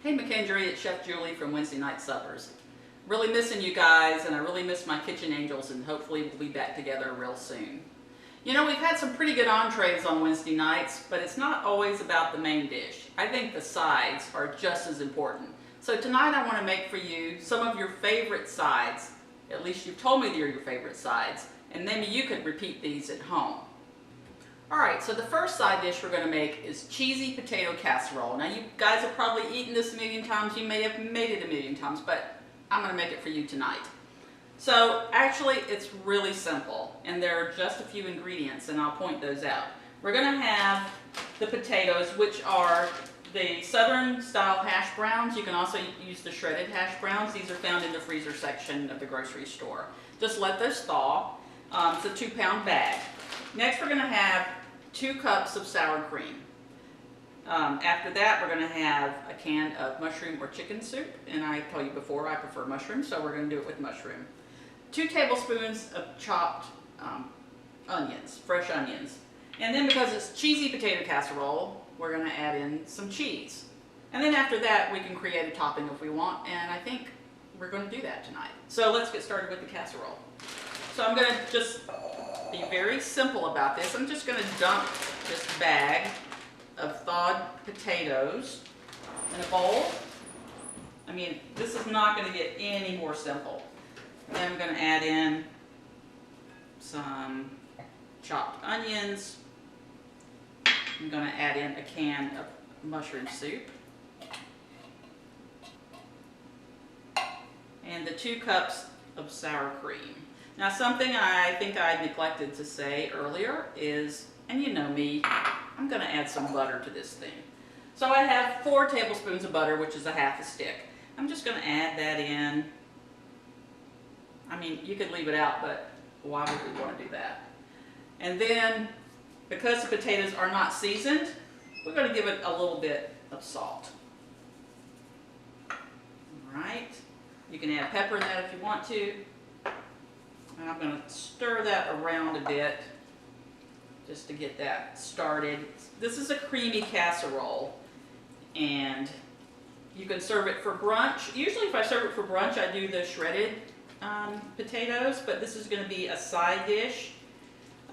Hey McKendree, it's Chef Julie from Wednesday Night Suppers. Really missing you guys, and I really miss my kitchen angels, and hopefully we'll be back together real soon. You know, we've had some pretty good entrees on Wednesday nights, but it's not always about the main dish. I think the sides are just as important. So tonight I want to make for you some of your favorite sides. At least you've told me they're your favorite sides, and maybe you could repeat these at home. Alright, so the first side dish we're going to make is cheesy potato casserole. Now you guys have probably eaten this a million times, you may have made it a million times, but I'm going to make it for you tonight. So actually it's really simple, and there are just a few ingredients, and I'll point those out. We're going to have the potatoes, which are the southern style hash browns. You can also use the shredded hash browns. These are found in the freezer section of the grocery store. Just let those thaw. It's a 2-pound bag. Next we're going to have 2 cups of sour cream. After that we're going to have a can of mushroom or chicken soup, and I told you before I prefer mushroom, so we're going to do it with mushroom. 2 tablespoons of chopped onions, fresh onions. And then because it's cheesy potato casserole, we're going to add in some cheese. And then after that we can create a topping if we want, and I think we're going to do that tonight. So let's get started with the casserole. So I'm going to just be very simple about this. I'm just going to dump this bag of thawed potatoes in a bowl. I mean, this is not going to get any more simple. Then I'm going to add in some chopped onions. I'm going to add in a can of mushroom soup. And the 2 cups of sour cream. Now something I think I neglected to say earlier is, and you know me, I'm going to add some butter to this thing. So I have 4 tablespoons of butter, which is a half a stick. I'm just going to add that in. I mean, you could leave it out, but why would we want to do that? And then, because the potatoes are not seasoned, we're going to give it a little bit of salt. Alright, you can add pepper in that if you want to. And I'm going to stir that around a bit just to get that started. This is a creamy casserole, and you can serve it for brunch. Usually if I serve it for brunch I do the shredded potatoes, but this is going to be a side dish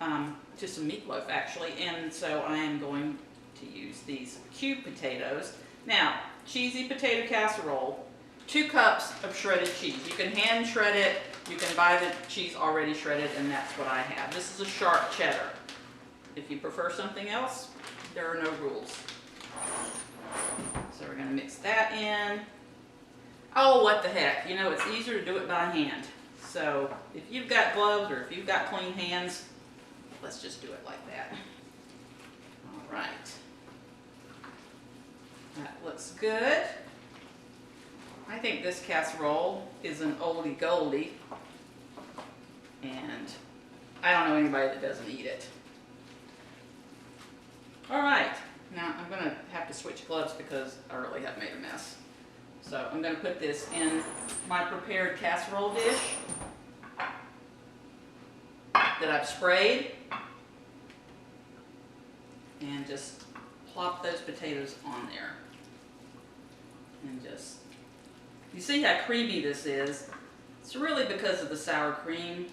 to some meatloaf actually, and so I am going to use these cube potatoes. Now, cheesy potato casserole, 2 cups of shredded cheese. You can hand shred it, you can buy the cheese already shredded, and that's what I have. This is a sharp cheddar. If you prefer something else, there are no rules. So we're going to mix that in. Oh, what the heck, you know, it's easier to do it by hand. So if you've got gloves or if you've got clean hands, let's just do it like that. All right. That looks good. I think this casserole is an oldie goldie, and I don't know anybody that doesn't eat it. Alright, now I'm going to have to switch gloves because I really have made a mess. So I'm going to put this in my prepared casserole dish that I've sprayed, and just plop those potatoes on there. And just, you see how creamy this is? It's really because of the sour cream.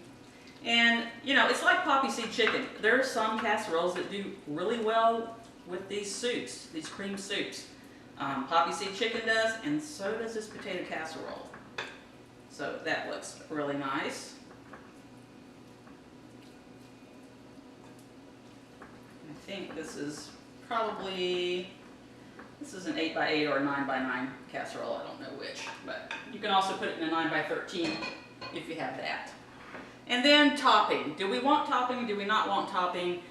And, you know, it's like poppy seed chicken. There are some casseroles that do really well with these soups, these cream soups. Poppy seed chicken does, and so does this potato casserole. So that looks really nice. I think this is probably, this is an 8x8 or a 9x9 casserole, I don't know which, but you can also put it in a 9x13 if you have that. And then topping. Do we want topping? Do we not want topping?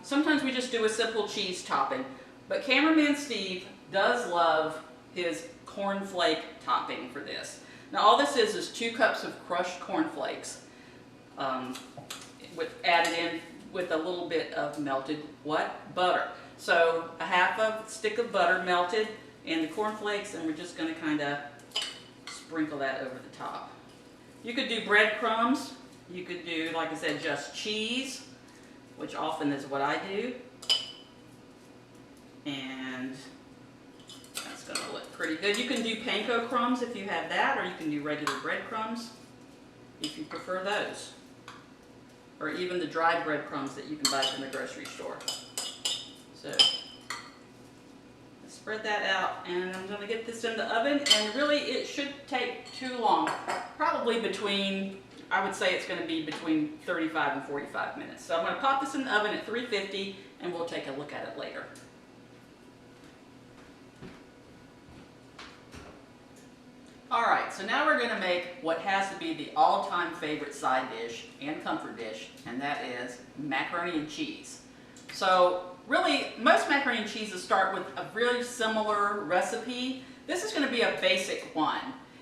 Sometimes we just do a simple cheese topping, but Cameraman Steve does love his cornflake topping for this. Now all this is 2 cups of crushed cornflakes added in with a little bit of melted what? Butter. So a half a stick of butter melted and the cornflakes, and we're just going to kind of sprinkle that over the top. You could do breadcrumbs. You could do, like I said, just cheese, which often is what I do. And that's going to look pretty good. You can do panko crumbs if you have that, or you can do regular breadcrumbs if you prefer those. Or even the dried breadcrumbs that you can buy from the grocery store. So, spread that out, and I'm going to get this in the oven, and really it should take too long. Probably between, I would say it's going to be between 35 and 45 minutes. So I'm going to pop this in the oven at 350, and we'll take a look at it later. Alright, so now we're going to make what has to be the all-time favorite side dish and comfort dish, and that is macaroni and cheese. So really, most macaroni and cheeses start with a really similar recipe. This is going to be a basic one.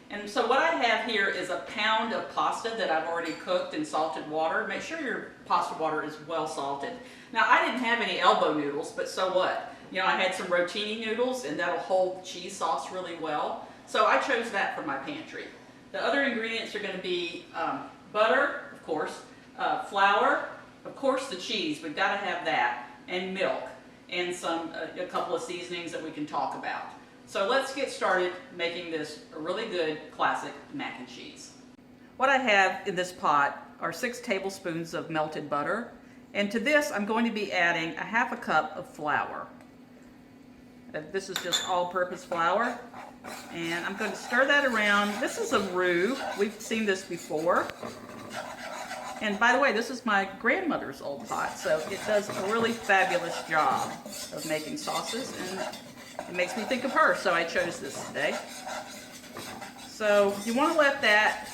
And so what I have here is a pound of pasta that I've already cooked in salted water. Make sure your pasta water is well salted. Now, I didn't have any elbow noodles, but so what? You know, I had some rotini noodles, and that'll hold cheese sauce really well. So I chose that for my pantry. The other ingredients are going to be butter, of course, flour, of course the cheese, we've got to have that, and milk, and a couple of seasonings that we can talk about. So let's get started making this a really good classic mac and cheese. What I have in this pot are 6 tablespoons of melted butter, and to this I'm going to be adding a half a cup of flour. This is just all-purpose flour, and I'm going to stir that around. This is a roux. We've seen this before. And by the way, this is my grandmother's old pot, so it does a really fabulous job of making sauces, and it makes me think of her, so I chose this today. So you want to let that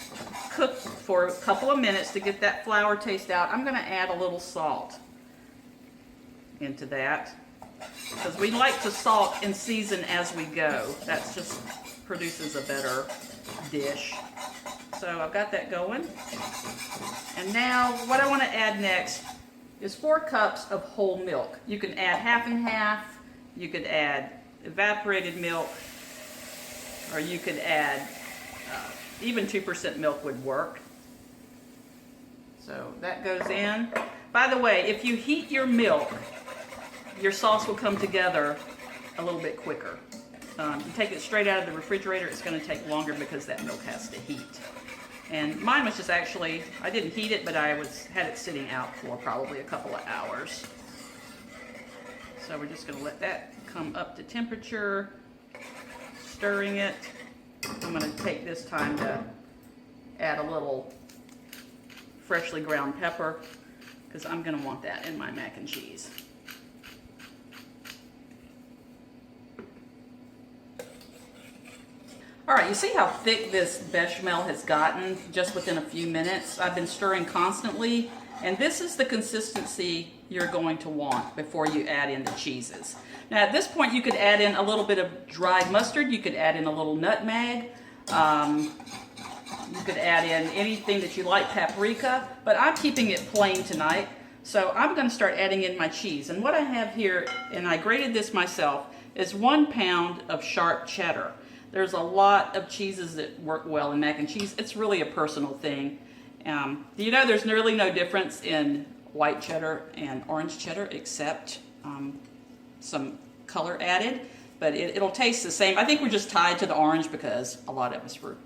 cook for a couple of minutes to get that flour taste out. I'm going to add a little salt into that, because we like to salt and season as we go. That just produces a better dish. So I've got that going. And now what I want to add next is 4 cups of whole milk. You can add half and half, you could add evaporated milk, or you could add even 2% milk would work. So that goes in. By the way, if you heat your milk, your sauce will come together a little bit quicker. You take it straight out of the refrigerator, it's going to take longer because that milk has to heat. And mine was just actually, I didn't heat it, but I had it sitting out for probably a couple of hours. So we're just going to let that come up to temperature, stirring it. I'm going to take this time to add a little freshly ground pepper, because I'm going to want that in my mac and cheese. All right, you see how thick this bechamel has gotten just within a few minutes? I've been stirring constantly, and this is the consistency you're going to want before you add in the cheeses. Now at this point you could add in a little bit of dried mustard, you could add in a little nutmeg, you could add in anything that you like, paprika, but I'm keeping it plain tonight, so I'm going to start adding in my cheese. And what I have here, and I grated this myself, is 1 pound of sharp cheddar. There's a lot of cheeses that work well in mac and cheese. It's really a personal thing. You know, there's really no difference in white cheddar and orange cheddar except some color added, but it'll taste the same. I think we're just tied to the orange because a lot of us were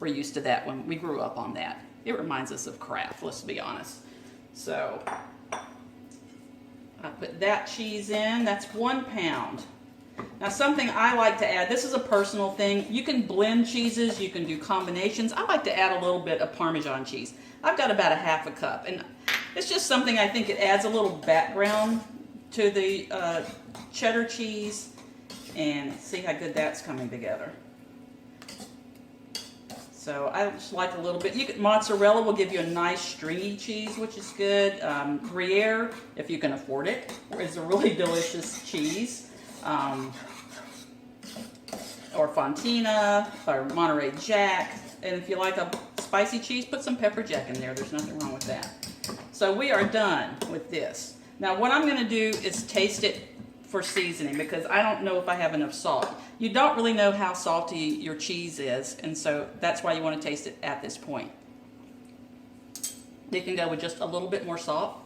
used to that when we grew up on that. It reminds us of Kraft, let's be honest. So I put that cheese in. That's 1 pound. Now something I like to add, this is a personal thing, you can blend cheeses, you can do combinations. I like to add a little bit of Parmesan cheese. I've got about a half a cup, and it's just something I think it adds a little background to the cheddar cheese, and see how good that's coming together. So I just like a little bit. Mozzarella will give you a nice stringy cheese, which is good. Gruyere, if you can afford it, is a really delicious cheese. Or Fontina, or Monterey Jack, and if you like a spicy cheese, put some pepper jack in there. There's nothing wrong with that. So we are done with this. Now what I'm going to do is taste it for seasoning, because I don't know if I have enough salt. You don't really know how salty your cheese is, and so that's why you want to taste it at this point. You can go with just a little bit more salt,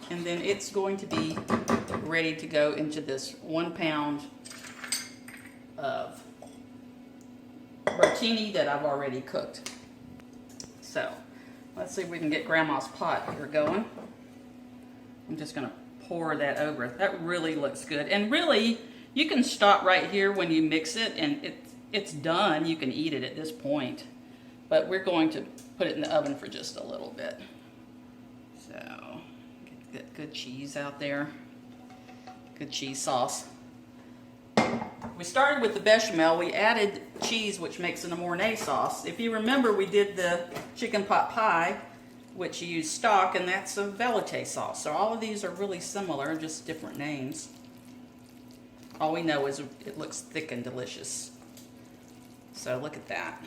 and then it's going to be ready to go into this 1 pound tortellini that I've already cooked. So let's see if we can get Grandma's pot here going. I'm just gonna pour that over it. That really looks good. And really, you can stop right here when you mix it and it's done. You can eat it at this point. But we're going to put it in the oven for just a little bit. So, get good cheese out there. Good cheese sauce. We started with the bechamel. We added cheese, which makes an Mornay sauce. If you remember, we did the chicken pot pie, which you use stock, and that's a velouté sauce. So all of these are really similar, just different names. All we know is it looks thick and delicious. So look at that.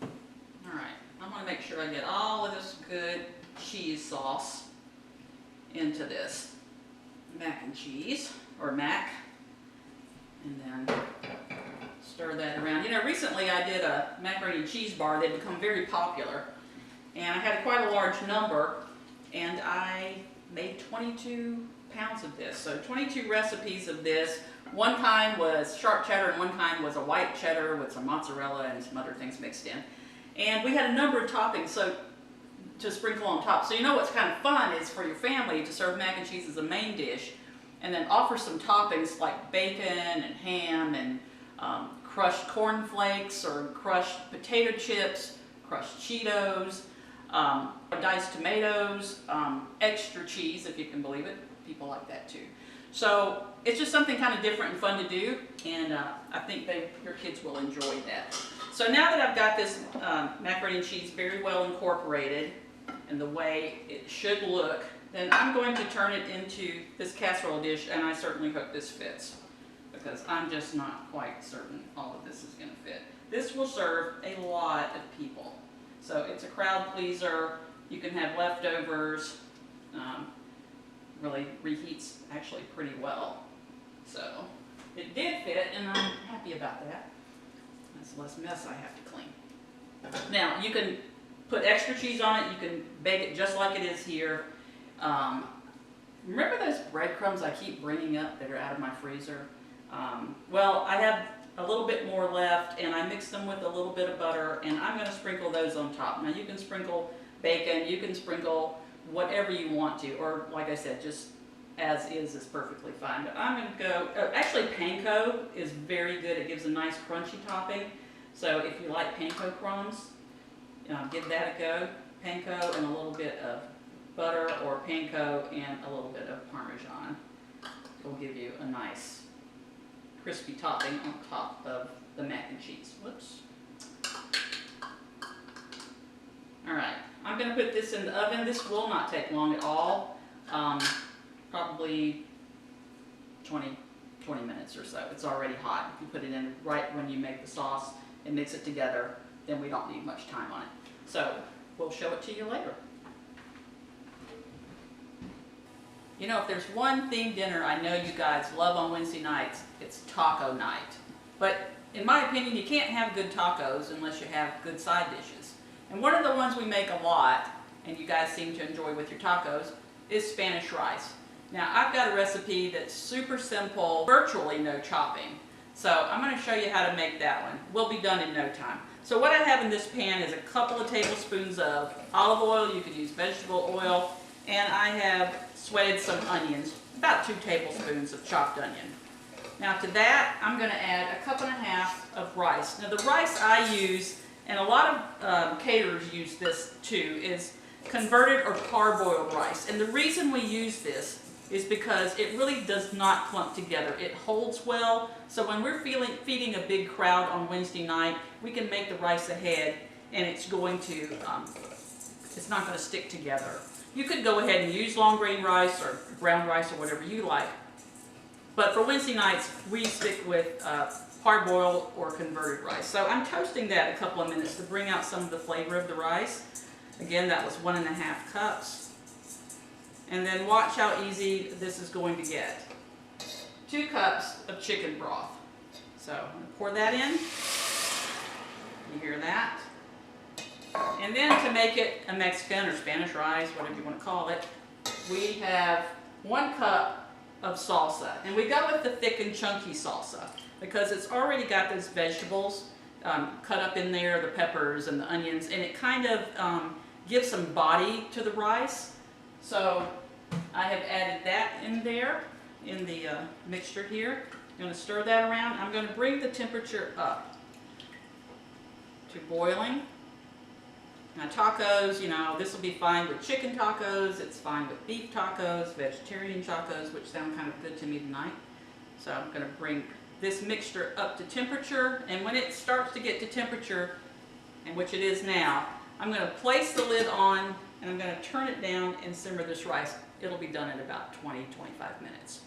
All right, I want to make sure I get all of this good cheese sauce into this mac and cheese, or mac, and then stir that around. You know, recently I did a macaroni and cheese bar. They've become very popular, and I had quite a large number, and I made 22 pounds of this. So 22 recipes of this. One kind was sharp cheddar, and one kind was a white cheddar with some mozzarella and some other things mixed in. And we had a number of toppings so to sprinkle on top. So you know what's kind of fun is for your family to serve mac and cheese as a main dish, and then offer some toppings like bacon and ham and crushed corn flakes or crushed potato chips, crushed Cheetos, diced tomatoes, extra cheese, if you can believe it. People like that too. So it's just something kind of different and fun to do, and I think your kids will enjoy that. So now that I've got this macaroni and cheese very well incorporated and the way it should look, then I'm going to turn it into this casserole dish, and I certainly hope this fits, because I'm just not quite certain all of this is going to fit. This will serve a lot of people. So it's a crowd pleaser. You can have leftovers. Really reheats actually pretty well. So it did fit, and I'm happy about that. That's less mess I have to clean. Now you can put extra cheese on it. You can bake it just like it is here. Remember those breadcrumbs I keep bringing up that are out of my freezer? Well, I have a little bit more left, and I mixed them with a little bit of butter, and I'm going to sprinkle those on top. Now you can sprinkle bacon, you can sprinkle whatever you want to, or like I said, just as is perfectly fine. But I'm going to go, actually panko is very good. It gives a nice crunchy topping. So if you like panko crumbs, give that a go. Panko and a little bit of butter, or panko and a little bit of Parmesan. It will give you a nice crispy topping on top of the mac and cheese. Whoops. All right, I'm going to put this in the oven. This will not take long at all. Probably 20 minutes or so. It's already hot. If you put it in right when you make the sauce and mix it together, then we don't need much time on it. So we'll show it to you later. You know, if there's one themed dinner I know you guys love on Wednesday nights, it's taco night. But in my opinion, you can't have good tacos unless you have good side dishes. And one of the ones we make a lot, and you guys seem to enjoy with your tacos, is Spanish rice. Now, I've got a recipe that's super simple, virtually no chopping. So I'm going to show you how to make that one. We'll be done in no time. So what I have in this pan is a couple of tablespoons of olive oil. You could use vegetable oil. And I have sweated some onions, about 2 tablespoons of chopped onion. Now to that, I'm going to add a cup and a half of rice. Now the rice I use, and a lot of caterers use this too, is converted or parboiled rice. And the reason we use this is because it really does not clump together. It holds well, so when we're feeding a big crowd on Wednesday night, we can make the rice ahead, and it's going to, it's not going to stick together. You could go ahead and use long grain rice or brown rice or whatever you like. But for Wednesday nights, we stick with parboiled or converted rice. So I'm toasting that a couple of minutes to bring out some of the flavor of the rice. Again, that was 1½ cups. And then watch how easy this is going to get. 2 cups of chicken broth. So I'm going to pour that in. You hear that? And then to make it a Mexican or Spanish rice, whatever you want to call it, we have 1 cup of salsa. And we go with the thick and chunky salsa because it's already got those vegetables cut up in there, the peppers and the onions, and it kind of gives some body to the rice. So I have added that in there in the mixture here. I'm going to stir that around. I'm going to bring the temperature up to boiling. Now tacos, you know, this will be fine with chicken tacos, it's fine with beef tacos, vegetarian tacos, which sound kind of good to me tonight. So I'm going to bring this mixture up to temperature, and when it starts to get to temperature, and which it is now, I'm going to place the lid on and I'm going to turn it down and simmer this rice. It'll be done in about 20-25 minutes.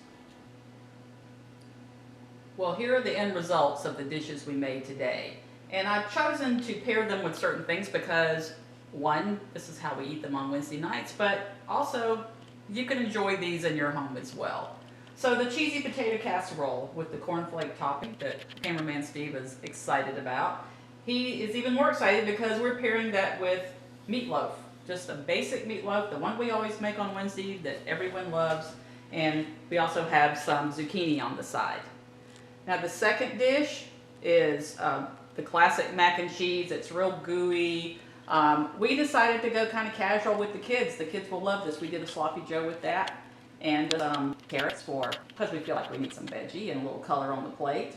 Well, here are the end results of the dishes we made today. And I've chosen to pair them with certain things because, one, this is how we eat them on Wednesday nights, but also you can enjoy these in your home as well. So the cheesy potato casserole with the cornflake topping that cameraman Steve is excited about. He is even more excited because we're pairing that with meatloaf. Just a basic meatloaf, the one we always make on Wednesday that everyone loves. And we also have some zucchini on the side. Now the second dish is the classic mac and cheese. It's real gooey. We decided to go kind of casual with the kids. The kids will love this. We did a sloppy joe with that, and carrots because we feel like we need some veggie and a little color on the plate.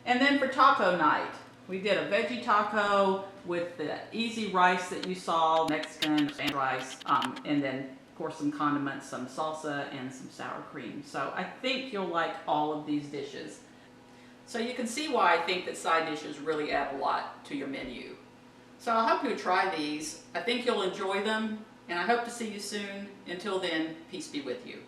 And then for taco night, we did a veggie taco with the easy rice that you saw, Mexican and rice, and then of course some condiments, some salsa, and some sour cream. So I think you'll like all of these dishes. So you can see why I think that side dishes really add a lot to your menu. So I hope you try these. I think you'll enjoy them, and I hope to see you soon. Until then, peace be with you.